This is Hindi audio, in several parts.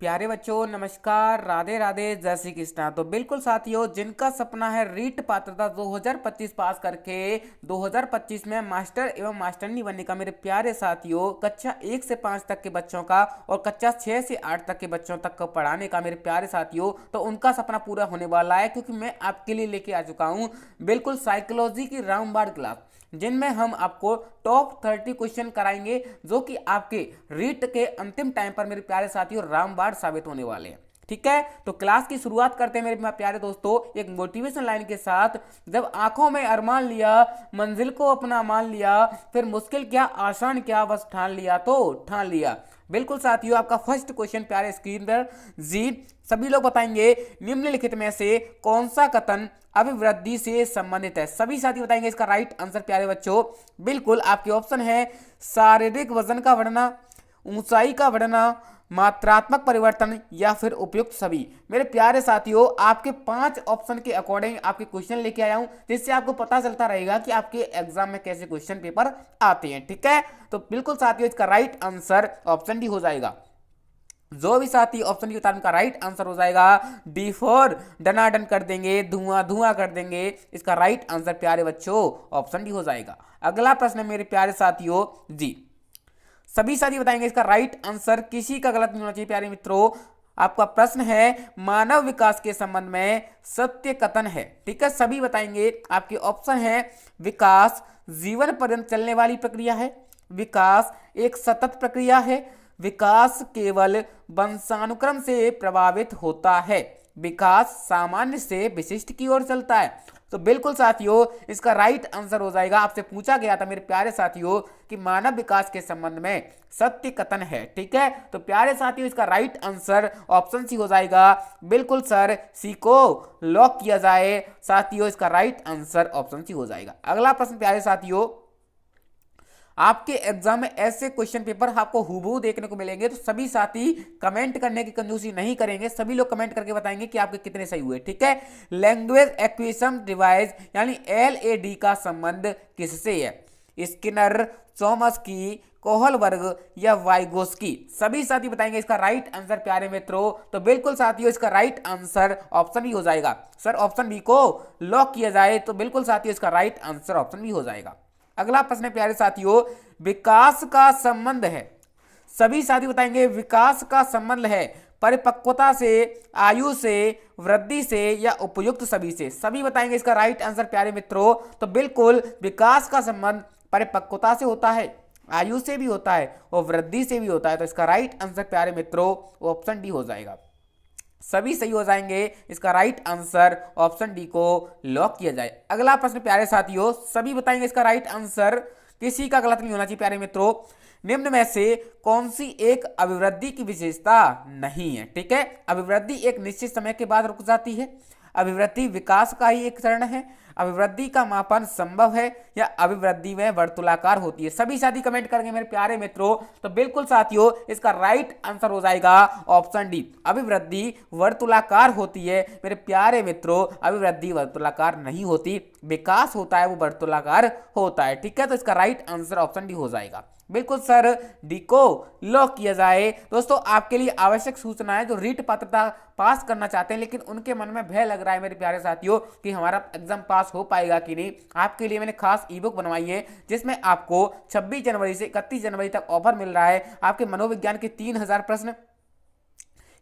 प्यारे बच्चों नमस्कार, राधे राधे, जय श्री कृष्णा। तो बिल्कुल साथियों, जिनका सपना है रीट पात्रता 2025 पास करके 2025 में मास्टर एवं मास्टरनी बनने का, मेरे प्यारे साथियों, कक्षा 1 से 5 तक के बच्चों का और कक्षा 6 से 8 तक के बच्चों तक को पढ़ाने का, मेरे प्यारे साथियों, तो उनका सपना पूरा होने वाला है, क्योंकि मैं आपके लिए लेके आ चुका हूँ बिल्कुल साइकोलॉजी की राउंड क्लास, जिनमें हम आपको टॉप 30 क्वेश्चन कराएंगे, जो कि आपके रीट के अंतिम टाइम पर मेरे प्यारे साथियों रामबाण साबित होने वाले हैं। ठीक है, तो क्लास की शुरुआत करते हैं मेरे प्यारे दोस्तों एक मोटिवेशन लाइन के साथ। जब आंखों में अरमान लिया, मंजिल को अपना मान लिया, फिर मुश्किल क्या आसान क्या, बस ठान लिया तो ठान लिया। बिल्कुल साथियों, आपका फर्स्ट क्वेश्चन प्यारे स्क्रीन पर जी सभी लोग बताएंगे, निम्नलिखित में से कौन सा कथन अभिवृद्धि से संबंधित है। सभी साथी बताएंगे इसका राइट आंसर प्यारे बच्चों। बिल्कुल आपके ऑप्शन है शारीरिक वजन का बढ़ना, ऊंचाई का बढ़ना, मात्रात्मक परिवर्तन या फिर उपयुक्त सभी। मेरे प्यारे साथियों, आपके 5 ऑप्शन के अकॉर्डिंग आपके क्वेश्चन लेके आया हूं, जिससे आपको पता चलता रहेगा कि आपके एग्जाम में कैसे क्वेश्चन पेपर आते हैं। ठीक है, तो बिल्कुल साथियों इसका राइट आंसर ऑप्शन डी हो जाएगा। जो भी साथी ऑप्शन डी उनका राइट आंसर हो जाएगा डी फॉर डनाडन कर देंगे, धुआं धुआं कर देंगे। इसका राइट आंसर प्यारे बच्चों ऑप्शन डी हो जाएगा। अगला प्रश्न मेरे प्यारे साथियों जी सभी साथी बताएंगे इसका राइट आंसर, किसी का गलत नहीं होना चाहिए प्यारे मित्रों। आपका प्रश्न है मानव विकास के संबंध में सत्य कथन है। ठीक है, सभी बताएंगे। आपके ऑप्शन है विकास जीवन पर्यंत चलने वाली प्रक्रिया है, विकास एक सतत प्रक्रिया है, विकास केवल वंशानुक्रम से प्रभावित होता है, विकास सामान्य से विशिष्ट की ओर चलता है। तो बिल्कुल साथियों इसका राइट आंसर हो जाएगा, आपसे पूछा गया था मेरे प्यारे साथियों कि मानव विकास के संबंध में सत्य कथन है। ठीक है, तो प्यारे साथियों इसका राइट आंसर ऑप्शन सी हो जाएगा। बिल्कुल सर, सी को लॉक किया जाए साथियों, इसका राइट आंसर ऑप्शन सी हो जाएगा। अगला प्रश्न प्यारे साथियों, आपके एग्जाम में ऐसे क्वेश्चन पेपर आपको हूबहू देखने को मिलेंगे, तो सभी साथी कमेंट करने की कंजूसी नहीं करेंगे, सभी लोग कमेंट करके बताएंगे कि आपके कितने सही हुए। ठीक है, लैंग्वेज एक्विजिशन डिवाइस यानी LAD का संबंध किससे है, स्किनर, चॉम्स्की, कोहलबर्ग या वाइगोस्की। सभी साथी बताएंगे इसका राइट आंसर प्यारे मित्रों। तो बिल्कुल साथियों इसका राइट आंसर ऑप्शन बी हो जाएगा। सर ऑप्शन बी को लॉक किया जाए, तो बिल्कुल साथियों इसका राइट आंसर ऑप्शन बी हो जाएगा। अगला प्रश्न प्यारे साथियों, विकास का संबंध है। सभी साथी बताएंगे विकास का संबंध है परिपक्वता से, आयु से, वृद्धि से या उपयुक्त सभी से। सभी बताएंगे इसका राइट आंसर प्यारे मित्रों। तो बिल्कुल विकास का संबंध परिपक्वता से होता है, आयु से भी होता है और वृद्धि से भी होता है। तो इसका राइट आंसर प्यारे मित्रों ऑप्शन डी हो जाएगा। सभी सही हो जाएंगे, इसका राइट आंसर ऑप्शन डी को लॉक किया जाए। अगला प्रश्न प्यारे साथियों, सभी बताएंगे इसका राइट आंसर, किसी का गलत नहीं होना चाहिए प्यारे मित्रों। निम्न में से कौन सी एक अभिवृद्धि की विशेषता नहीं है। ठीक है, अभिवृद्धि एक निश्चित समय के बाद रुक जाती है, अभिवृद्धि विकास का ही एक चरण है, अभिवृद्धि का मापन संभव है या अभिवृद्धि में वर्तुलाकार होती है। सभी साथी कमेंट करेंगे मेरे प्यारे मित्रों। तो बिल्कुल साथियों इसका राइट आंसर हो जाएगा ऑप्शन डी, अभिवृद्धि वर्तुलाकार होती है। मेरे प्यारे मित्रों अभिवृद्धि वर्तुलाकार नहीं होती, विकास होता है वो वर्तुलाकार होता है। ठीक है, तो इसका राइट आंसर ऑप्शन डी हो जाएगा। बिल्कुल सर, डी को लॉक किया जाए। दोस्तों आपके लिए आवश्यक सूचना है, जो रीट पात्रता पास करना चाहते हैं लेकिन उनके मन में भय लग रहा है मेरे प्यारे साथियों कि हमारा एग्जाम पास हो पाएगा कि नहीं, आपके लिए मैंने खास ई बुक बनवाई है, जिसमें आपको 26 जनवरी से 31 जनवरी तक ऑफर मिल रहा है। आपके मनोविज्ञान के 3000 प्रश्न,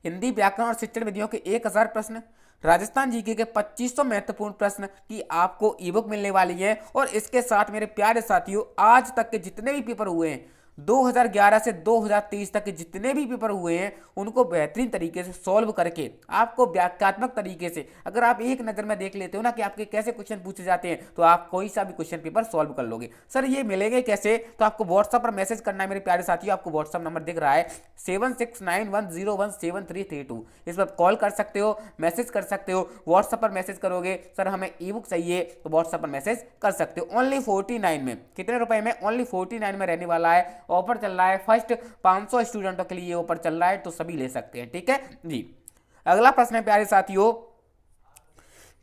हिंदी व्याकरण और शिक्षण विधियों के 1000 प्रश्न, राजस्थान जीके के 2500 महत्वपूर्ण प्रश्न की आपको ई बुक मिलने वाली है। और इसके साथ मेरे प्यारे साथियों, आज तक के जितने भी पेपर हुए हैं, 2011 से 2023 तक के जितने भी पेपर हुए हैं, उनको बेहतरीन तरीके से सॉल्व करके आपको व्याख्यात्मक तरीके से, अगर आप एक नज़र में देख लेते हो ना कि आपके कैसे क्वेश्चन पूछे जाते हैं, तो आप कोई सा भी क्वेश्चन पेपर सॉल्व कर लोगे। सर ये मिलेंगे कैसे, तो आपको व्हाट्सएप पर मैसेज करना है मेरे प्यारे साथियों। आपको व्हाट्सएप नंबर दिख रहा है 7691017332, इस पर कॉल कर सकते हो, मैसेज कर सकते हो। व्हाट्सएप पर मैसेज करोगे सर हमें ई बुक चाहिए, तो व्हाट्सएप पर मैसेज कर सकते हो। ओनली 49 में, कितने रुपए में, ओनली 49 में रहने वाला है, ऑफर चल रहा है। फर्स्ट 500 स्टूडेंटों के लिए ये ऑफर चल रहा है, तो सभी ले सकते हैं। ठीक है जी। अगला प्रश्न है प्यारे साथियों,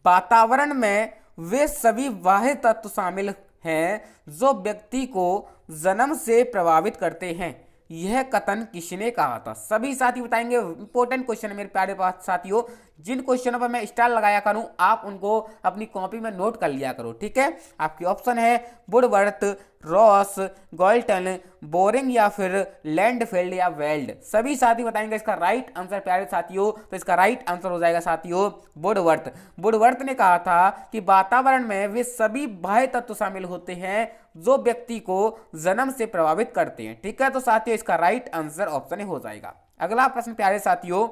वातावरण में वे सभी बाह्य तत्व शामिल हैं जो व्यक्ति को जन्म से प्रभावित करते हैं, यह कथन किसने कहा था? सभी साथी बताएंगे। इंपॉर्टेंट क्वेश्चन है मेरे प्यारे साथियों, जिन क्वेश्चनों पर मैं स्टार लगाया करूं आप उनको अपनी कॉपी में नोट कर लिया करो, ठीक है। आपकी ऑप्शन है वुडवर्थ, रॉस, गॉल्टन, बोरिंग या फिर लैंडफील्ड या वेल्ड। सभी साथी बताएंगे इसका राइट आंसर प्यारे साथियों। तो इसका राइट आंसर हो जाएगा साथियों वुडवर्थ। वुडवर्थ ने कहा था कि वातावरण में वे सभी बाह्य तत्व शामिल होते हैं जो व्यक्ति को जन्म से प्रभावित करते हैं, ठीक है। तो साथियों इसका राइट आंसर ऑप्शन हो जाएगा। अगला प्रश्न प्यारे साथियों,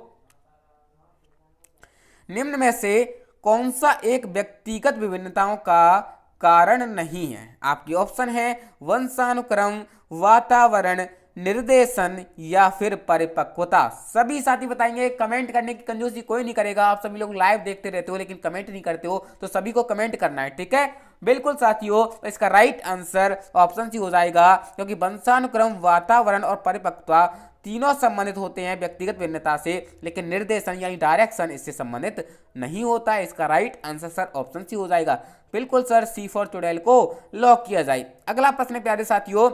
निम्न में से कौन सा एक व्यक्तिगत विभिन्नताओं का कारण नहीं है? आपकी ऑप्शन है वंशानुक्रम, वातावरण, निर्देशन या फिर परिपक्वता। सभी साथी बताएंगे। कमेंट करने की कंजूसी कोई नहीं करेगा। आप सभी लोग लाइव देखते रहते हो लेकिन कमेंट नहीं करते हो, तो सभी को कमेंट करना है, ठीक है। बिल्कुल साथियों, इसका राइट आंसर ऑप्शन सी हो जाएगा, क्योंकि वंशानुक्रम, वातावरण और परिपक्वता तीनों संबंधित होते हैं व्यक्तिगत भिन्नता से, लेकिन निर्देशन यानी डायरेक्शन इससे संबंधित नहीं होता है। इसका right answer sir option C हो जाएगा। बिल्कुल सर, सी फॉर चुड़ैल को लॉक किया जाए। अगला प्रश्न प्यारे साथियों,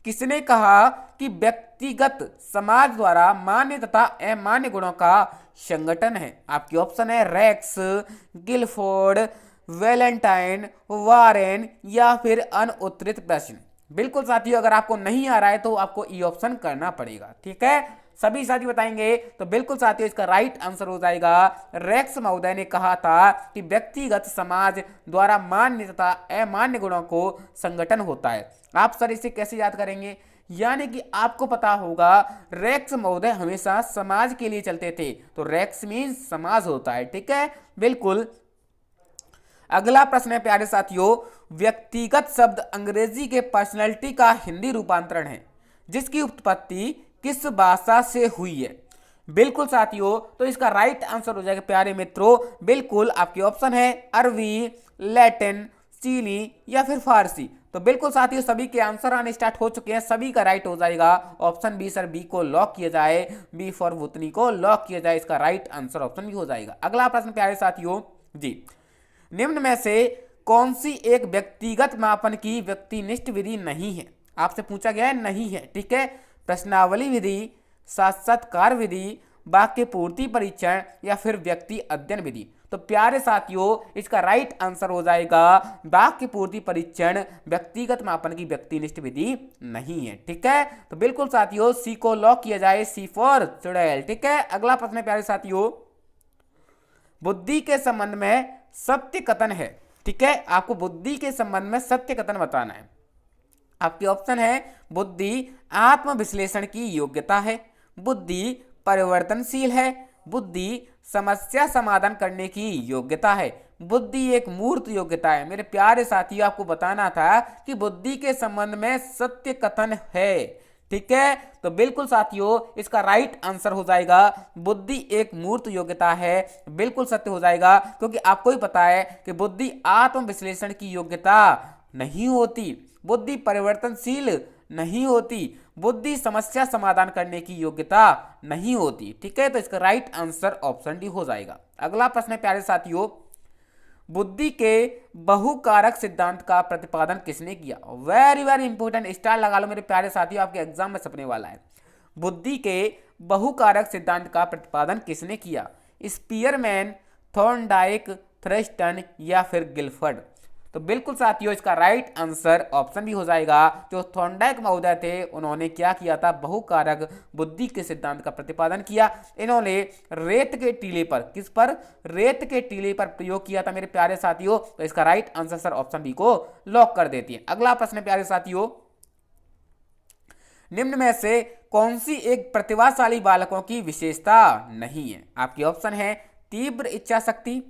किसने कहा कि व्यक्तिगत समाज द्वारा मान्य तथा अमान्य गुणों का संगठन है? आपकी ऑप्शन है रेक्स, गिलफोर्ड, वैलेंटाइन, वारेन या फिर अनुत्तरित प्रश्न। बिल्कुल साथियों, अगर आपको नहीं आ रहा है तो आपको ई ऑप्शन करना पड़ेगा, ठीक है। सभी साथी बताएंगे। तो बिल्कुल साथियों इसका राइट आंसर हो जाएगा रेक्स महोदय ने कहा था कि व्यक्तिगत समाज द्वारा मान्य तथा अमान्य गुणों को संगठन होता है। आप सर इसे कैसे याद करेंगे? यानी कि आपको पता होगा रेक्स महोदय हमेशा समाज के लिए चलते थे, तो रेक्स मीन्स समाज होता है, ठीक है। बिल्कुल। अगला प्रश्न है प्यारे साथियों, व्यक्तिगत शब्द अंग्रेजी के पर्सनैलिटी का हिंदी रूपांतरण है जिसकी उत्पत्ति किस भाषा से हुई है? बिल्कुल साथियों, तो इसका राइट आंसर हो जाएगा प्यारे मित्रों, बिल्कुल आपकी ऑप्शन है अरबी, लैटिन, चीनी या फिर फारसी। तो बिल्कुल साथियों सभी के आंसर आने स्टार्ट हो चुके हैं, सभी का राइट हो जाएगा ऑप्शन बी। सर बी को लॉक किया जाए, बी फॉर भूतनी को लॉक किया जाए। इसका राइट आंसर ऑप्शन बी हो जाएगा। अगला प्रश्न प्यारे साथियों जी, निम्न में से कौन सी एक व्यक्तिगत मापन की व्यक्तिनिष्ठ विधि नहीं है? आपसे पूछा गया है नहीं है, ठीक है। प्रश्नावली विधि, साक्षात्कार विधि, वाक्य पूर्ति परीक्षण या फिर व्यक्ति अध्ययन विधि। तो प्यारे साथियों इसका राइट आंसर हो जाएगा वाक्य पूर्ति परीक्षण व्यक्तिगत मापन की व्यक्तिनिष्ठ विधि नहीं है, ठीक है। तो बिल्कुल साथियों सी को लॉक किया जाए, सी फॉर चुड़ैल, ठीक है। अगला प्रश्न प्यारे साथियों, बुद्धि के संबंध में सत्य कथन है, ठीक है। आपको बुद्धि के संबंध में सत्य कथन बताना है। आपकी ऑप्शन है बुद्धि आत्मविश्लेषण की योग्यता है, बुद्धि परिवर्तनशील है, बुद्धि समस्या समाधान करने की योग्यता है, बुद्धि एक मूर्त योग्यता है। मेरे प्यारे साथियों आपको बताना था कि बुद्धि के संबंध में सत्य कथन है, ठीक है। तो बिल्कुल साथियों इसका राइट आंसर हो जाएगा बुद्धि एक मूर्त योग्यता है। बिल्कुल सत्य हो जाएगा, क्योंकि आपको ही पता है कि बुद्धि आत्मविश्लेषण की योग्यता नहीं होती, बुद्धि परिवर्तनशील नहीं होती, बुद्धि समस्या समाधान करने की योग्यता नहीं होती, ठीक है। तो इसका राइट आंसर ऑप्शन डी हो जाएगा। अगला प्रश्न है प्यारे साथियों, बुद्धि के बहुकारक सिद्धांत का प्रतिपादन किसने किया? वेरी वेरी इंपॉर्टेंट, स्टार लगा लो मेरे प्यारे साथियों, आपके एग्जाम में छपने वाला है। बुद्धि के बहुकारक सिद्धांत का प्रतिपादन किसने किया? स्पीयरमैन, थॉर्नडाइक, थ्रस्टन या फिर गिलफर्ड। तो बिल्कुल साथियों इसका राइट आंसर ऑप्शन भी हो जाएगा। जो थॉर्नडाइक महोदय थे उन्होंने क्या किया था? बहुकारक बुद्धि के सिद्धांत का प्रतिपादन किया। इन्होंने रेत के टीले पर, किस पर? रेत के टीले पर प्रयोग किया था मेरे प्यारे साथियों। तो इसका right answer sir option B को लॉक कर देती है। अगला प्रश्न प्यारे साथियों, निम्न में से कौन सी एक प्रतिभाशाली बालकों की विशेषता नहीं है? आपकी ऑप्शन है तीव्र इच्छा शक्ति,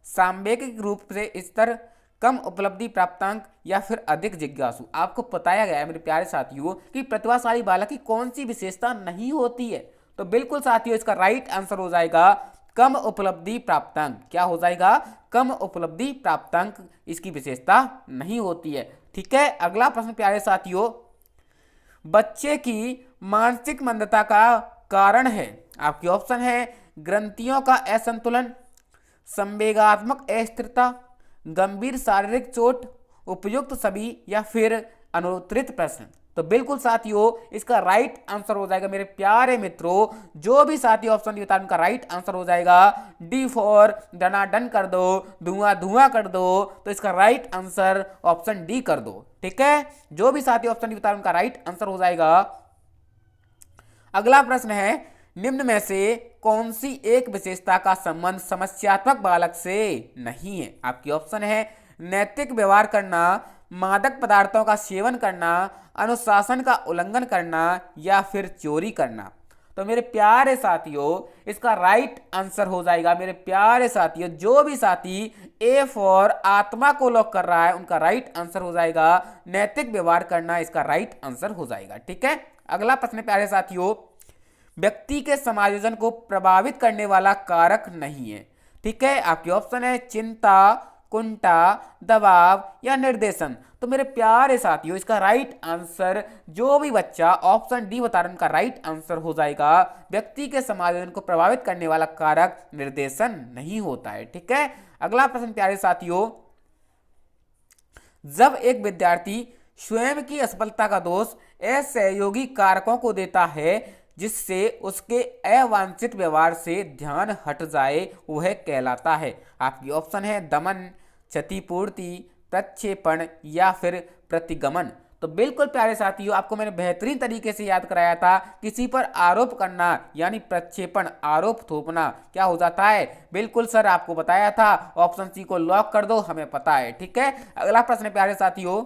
सांवेगिक रूप से स्तर, कम उपलब्धि प्राप्तांक या फिर अधिक जिज्ञासु। आपको बताया गया है मेरे प्यारे साथियों कि प्रतिभाशाली बालक की कौन सी विशेषता नहीं होती है। तो बिल्कुल साथियों इसका राइट आंसर हो जाएगा कम उपलब्धि प्राप्तांक। क्या हो जाएगा? कम उपलब्धि प्राप्तांक इसकी विशेषता नहीं होती है, ठीक है। अगला प्रश्न प्यारे साथियों, बच्चे की मानसिक मंदता का कारण है? आपकी ऑप्शन है ग्रंथियों का असंतुलन, संवेगात्मक अस्थिरता, गंभीर शारीरिक चोट, उपयुक्त सभी या फिर अनुत्तरित प्रश्न। तो बिल्कुल साथियों इसका राइट आंसर हो जाएगा मेरे प्यारे मित्रों, जो भी साथी ऑप्शन बता उनका राइट आंसर हो जाएगा डी फॉर डनाडन कर दो, धुआं धुआं कर दो, तो इसका राइट आंसर ऑप्शन डी कर दो। ठीक है, जो भी साथी ऑप्शन बता उनका राइट आंसर हो जाएगा। अगला प्रश्न है, निम्न में से कौन सी एक विशेषता का संबंध समस्यात्मक बालक से नहीं है? आपकी ऑप्शन है नैतिक व्यवहार करना, मादक पदार्थों का सेवन करना, अनुशासन का उल्लंघन करना या फिर चोरी करना। तो मेरे प्यारे साथियों इसका राइट आंसर हो जाएगा, मेरे प्यारे साथियों जो भी साथी ए फॉर आत्मा को लॉक कर रहा है उनका राइट आंसर हो जाएगा नैतिक व्यवहार करना, इसका राइट आंसर हो जाएगा। ठीक है, अगला प्रश्न प्यारे साथियों, व्यक्ति के समायोजन को प्रभावित करने वाला कारक नहीं है। ठीक है, आपके ऑप्शन है चिंता, कुंठा, दबाव या निर्देशन। तो मेरे प्यारे साथियों इसका राइट आंसर जो भी बच्चा ऑप्शन डी बता रहा है उनका राइट आंसर हो जाएगा व्यक्ति के समायोजन को प्रभावित करने वाला कारक निर्देशन नहीं होता है। ठीक है, अगला प्रश्न प्यारे साथियों, जब एक विद्यार्थी स्वयं की असफलता का दोष असहयोगी कारकों को देता है जिससे उसके अवांछित व्यवहार से ध्यान हट जाए, वह कहलाता है। आपकी ऑप्शन है दमन, क्षतिपूर्ति, प्रक्षेपण या फिर प्रतिगमन। तो बिल्कुल प्यारे साथियों आपको मैंने बेहतरीन तरीके से याद कराया था, किसी पर आरोप करना यानी प्रक्षेपण, आरोप थोपना क्या हो जाता है, बिल्कुल सर आपको बताया था, ऑप्शन सी को लॉक कर दो, हमें पता है। ठीक है, अगला प्रश्न प्यारे साथियों,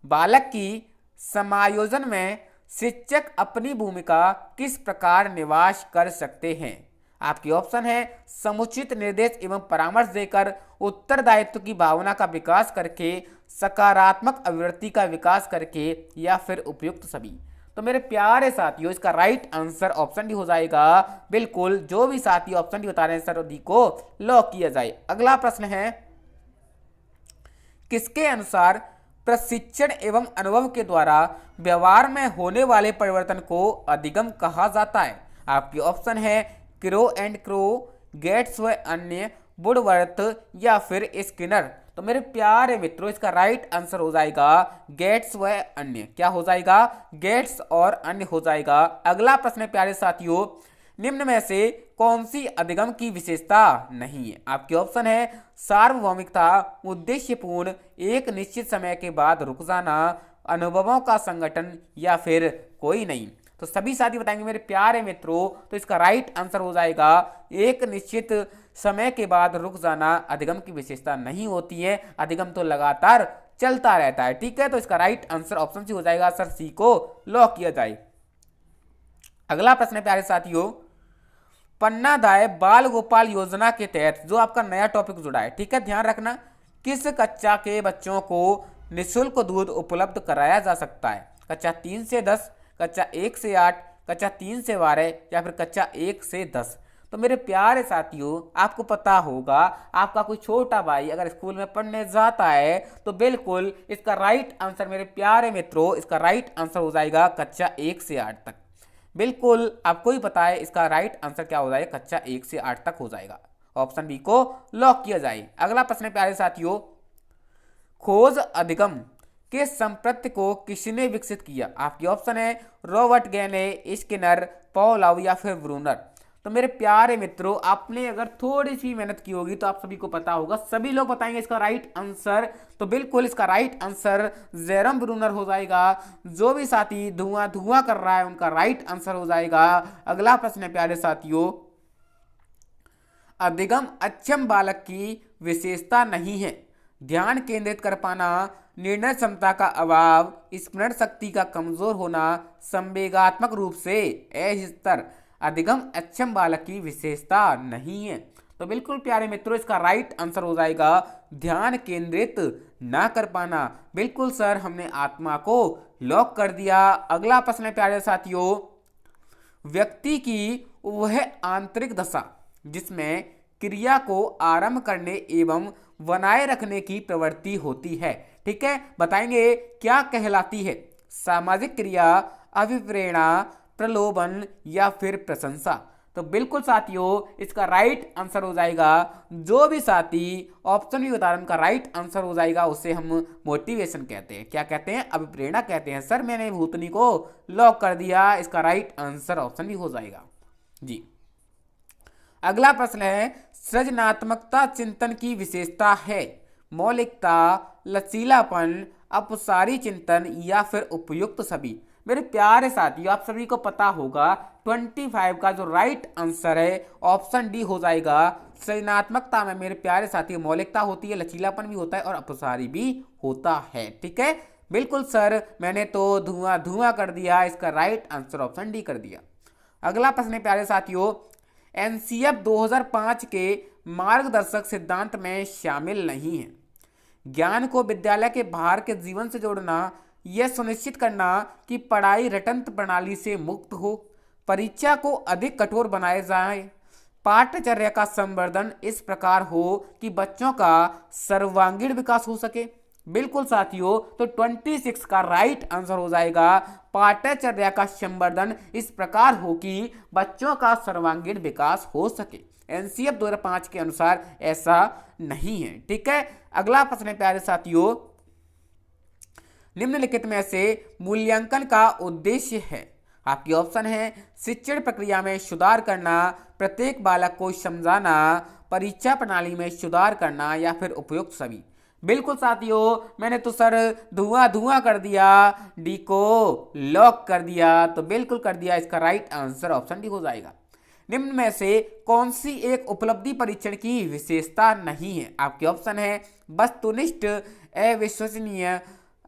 बालक की समायोजन में शिक्षक अपनी भूमिका किस प्रकार निवास कर सकते हैं? आपकी ऑप्शन है समुचित निर्देश एवं परामर्श देकर, उत्तरदायित्व की भावना का विकास करके, सकारात्मक अभिवृत्ति का विकास करके या फिर उपयुक्त सभी। तो मेरे प्यारे साथियों इसका राइट आंसर ऑप्शन डी हो जाएगा। बिल्कुल जो भी साथी ऑप्शन डी बता रहे हैं सर डी को लॉक किया जाए। अगला प्रश्न है, किसके अनुसार प्रशिक्षण एवं अनुभव के द्वारा व्यवहार में होने वाले परिवर्तन को अधिगम कहा जाता है? आपकी ऑप्शन है क्रो एंड क्रो, गेट्स व अन्य, वुडवर्थ या फिर स्किनर। तो मेरे प्यारे मित्रों इसका राइट आंसर हो जाएगा गेट्स व अन्य। क्या हो जाएगा? गेट्स और अन्य हो जाएगा। अगला प्रश्न है प्यारे साथियों, निम्न में से कौन सी अधिगम की विशेषता नहीं है? आपके ऑप्शन है सार्वभौमिकता, उद्देश्यपूर्ण, एक निश्चित समय के बाद रुक जाना, अनुभवों का संगठन या फिर कोई नहीं। तो सभी साथी बताएंगे मेरे प्यारे मित्रों, तो इसका राइट आंसर हो जाएगा एक निश्चित समय के बाद रुक जाना अधिगम की विशेषता नहीं होती है, अधिगम तो लगातार चलता रहता है। ठीक है, तो इसका राइट आंसर ऑप्शन सी हो जाएगा, सर सी को लॉक किया जाए। अगला प्रश्न है प्यारे साथियों, पन्नादाय बाल गोपाल योजना के तहत जो आपका नया टॉपिक जुड़ा है, ठीक है ध्यान रखना, किस कक्षा के बच्चों को निःशुल्क दूध उपलब्ध कराया जा सकता है? कक्षा 3 से 10, कक्षा 1 से 8, कक्षा 3 से 12 या फिर कक्षा 1 से 10। तो मेरे प्यारे साथियों आपको पता होगा, आपका कोई छोटा भाई अगर स्कूल में पढ़ने जाता है तो बिल्कुल इसका राइट आंसर मेरे प्यारे मित्रों, इसका राइट आंसर हो जाएगा कक्षा 1 से 8 तक। बिल्कुल आपको ही पता है इसका राइट आंसर क्या हो जाएगा, कक्षा 1 से 8 तक हो जाएगा। ऑप्शन बी को लॉक किया जाए। अगला प्रश्न है प्यारे साथियों, खोज अधिगम के संप्रत्य को किसने विकसित किया? आपकी ऑप्शन है रॉबर्ट गेने, स्किनर, पॉलाउ या फिर ब्रूनर। तो मेरे प्यारे मित्रों आपने अगर थोड़ी सी मेहनत की होगी तो आप सभी को पता होगा, सभी लोग बताएंगे इसका राइट आंसर। तो बिल्कुल इसका राइट आंसर जेरम ब्रूनर हो जाएगा। जो भी साथी धुआं धुआं कर रहा है उनका राइट आंसर हो जाएगा। अगला प्रश्न है प्यारे साथियों, अधिगम अक्षम बालक की विशेषता नहीं है। ध्यान केंद्रित कर पाना, निर्णय क्षमता का अभाव, स्मरण शक्ति का कमजोर होना, संवेगात्मक रूप से अस्थिर अधिगम अक्षम बालक की विशेषता नहीं है। तो बिल्कुल प्यारे मित्रों इसका राइट आंसर हो जाएगा ध्यान केंद्रित ना कर पाना। बिल्कुल सर हमने आत्मा को लॉक कर दिया। अगला प्रश्न है प्यारे साथियों, व्यक्ति की वह आंतरिक दशा जिसमें क्रिया को आरंभ करने एवं बनाए रखने की प्रवृत्ति होती है, ठीक है बताएंगे क्या कहलाती है? सामाजिक क्रिया, अभिप्रेरणा, प्रलोभन या फिर प्रशंसा। तो बिल्कुल साथियों इसका राइट आंसर हो जाएगा, जो भी साथी ऑप्शन भी बता रहा है उनका राइट आंसर हो जाएगा, उसे हम मोटिवेशन कहते हैं। क्या कहते हैं? अभिप्रेरणा कहते हैं। सर मैंने भूतनी को लॉक कर दिया, इसका राइट आंसर ऑप्शन भी हो जाएगा जी। अगला प्रश्न है, सृजनात्मकता चिंतन की विशेषता है? मौलिकता, लचीलापन, अपसारी चिंतन या फिर उपयुक्त सभी। मेरे प्यारे साथियों आप सभी को पता होगा 25 का जो राइट आंसर है ऑप्शन डी हो जाएगा। सृजनात्मकता में मेरे प्यारे साथियों मौलिकता होती है, लचीलापन भी होता है और अपसारी भी होता है। ठीक है, बिल्कुल सर मैंने तो धुआं धुआं कर दिया, इसका राइट आंसर ऑप्शन डी कर दिया। अगला प्रश्न है प्यारे साथियों, एनसीएफ 2005 के मार्गदर्शक सिद्धांत में शामिल नहीं है। ज्ञान को विद्यालय के बाहर के जीवन से जोड़ना, यह सुनिश्चित करना कि पढ़ाई रटंत्र प्रणाली से मुक्त हो, परीक्षा को अधिक कठोर बनाया जाए, पाठ्यचर्या का संवर्धन इस प्रकार हो कि बच्चों का सर्वांगीण विकास हो सके। बिल्कुल साथियों, तो 26 का राइट आंसर हो जाएगा, पाठ्यचर्या का संवर्धन इस प्रकार हो कि बच्चों का सर्वांगीण विकास हो सके। एनसीएफ 2005 के अनुसार ऐसा नहीं है। ठीक है, अगला प्रश्न है प्यारे साथियों, निम्नलिखित में से मूल्यांकन का उद्देश्य है? आपकी ऑप्शन है शिक्षण प्रक्रिया में सुधार करना, प्रत्येक बालक को समझाना, परीक्षा प्रणाली में सुधार करना या फिर उपयुक्त सभी। बिल्कुल साथियों मैंने तो सर धुआं धुआं कर दिया, डी को लॉक कर दिया, तो बिल्कुल कर दिया, इसका राइट आंसर ऑप्शन डी हो जाएगा। निम्न में से कौन सी एक उपलब्धि परीक्षण की विशेषता नहीं है? आपके ऑप्शन है वस्तुनिष्ठ, अविश्वसनीय,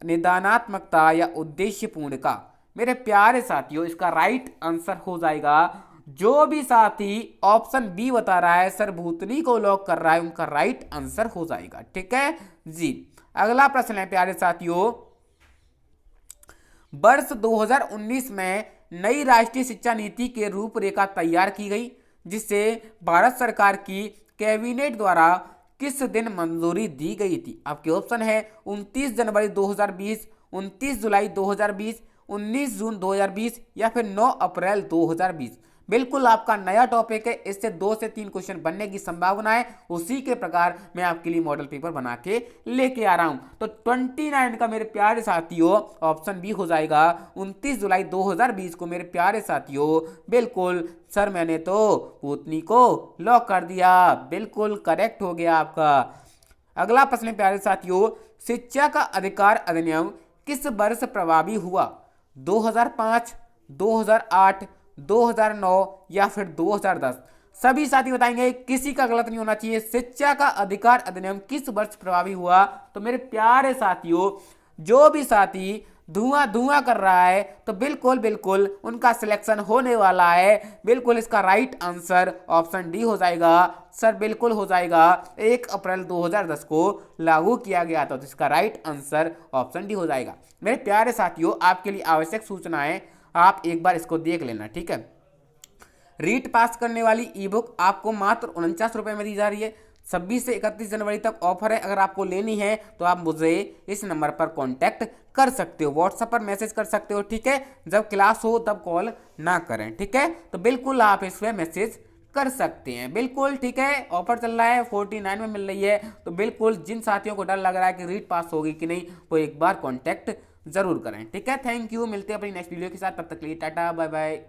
निदानात्मकता या उद्देश्यपूर्ण का। मेरे प्यारे साथियों इसका राइट आंसर हो जाएगा, जो भी साथी ऑप्शन बी बता रहा है सर भूतनी को लॉक कर रहा है, उनका राइट आंसर हो जाएगा। ठीक है जी। अगला प्रश्न है प्यारे साथियों, वर्ष 2019 में नई राष्ट्रीय शिक्षा नीति के रूपरेखा तैयार की गई, जिसे भारत सरकार की कैबिनेट द्वारा किस दिन मंजूरी दी गई थी? आपके ऑप्शन है 29 जनवरी 2020, 29 जुलाई 2020, 19 जून 2020 या फिर 9 अप्रैल 2020। बिल्कुल आपका नया टॉपिक है, इससे 2 से 3 क्वेश्चन बनने की संभावना है, उसी के प्रकार मैं आपके लिए मॉडल पेपर बना के लेके आ रहा हूं। तो 29 का मेरे प्यारे साथियों ऑप्शन बी हो जाएगा, 29 जुलाई 2020 को मेरे प्यारे साथियों बिल्कुल सर मैंने तो पूतनी को लॉक कर दिया, बिल्कुल करेक्ट हो गया आपका। अगला प्रश्न है प्यारे साथियों, शिक्षा का अधिकार अधिनियम किस वर्ष प्रभावी हुआ? 2005, 2008, 2009 या फिर 2010। सभी साथी बताएंगे, किसी का गलत नहीं होना चाहिए। शिक्षा का अधिकार अधिनियम किस वर्ष प्रभावी हुआ? तो मेरे प्यारे साथियों जो भी साथी धुआं धुआं कर रहा है तो बिल्कुल बिल्कुल उनका सिलेक्शन होने वाला है। बिल्कुल इसका राइट आंसर ऑप्शन डी हो जाएगा सर, बिल्कुल हो जाएगा। 1 अप्रैल 2010 को लागू किया गया था, तो इसका राइट आंसर ऑप्शन डी हो जाएगा। मेरे प्यारे साथियों आपके लिए आवश्यक सूचनाएं, आप एक बार इसको देख लेना। ठीक है, रीट पास करने वाली ई बुक आपको मात्र 49 रुपये में दी जा रही है। 26 से 31 जनवरी तक ऑफर है। अगर आपको लेनी है तो आप मुझे इस नंबर पर कांटेक्ट कर सकते हो, व्हाट्सएप पर मैसेज कर सकते हो। ठीक है, जब क्लास हो तब कॉल ना करें। ठीक है, तो बिल्कुल आप इस पर मैसेज कर सकते हैं। बिल्कुल ठीक है, ऑफर चल रहा है, 49 में मिल रही है। तो बिल्कुल जिन साथियों को डर लग रहा है कि रीट पास होगी कि नहीं, वो एक बार कॉन्टैक्ट जरूर करें। ठीक है, थैंक यू, मिलते हैं अपनी नेक्स्ट वीडियो के साथ, तब तक के लिए टाटा बाय बाय।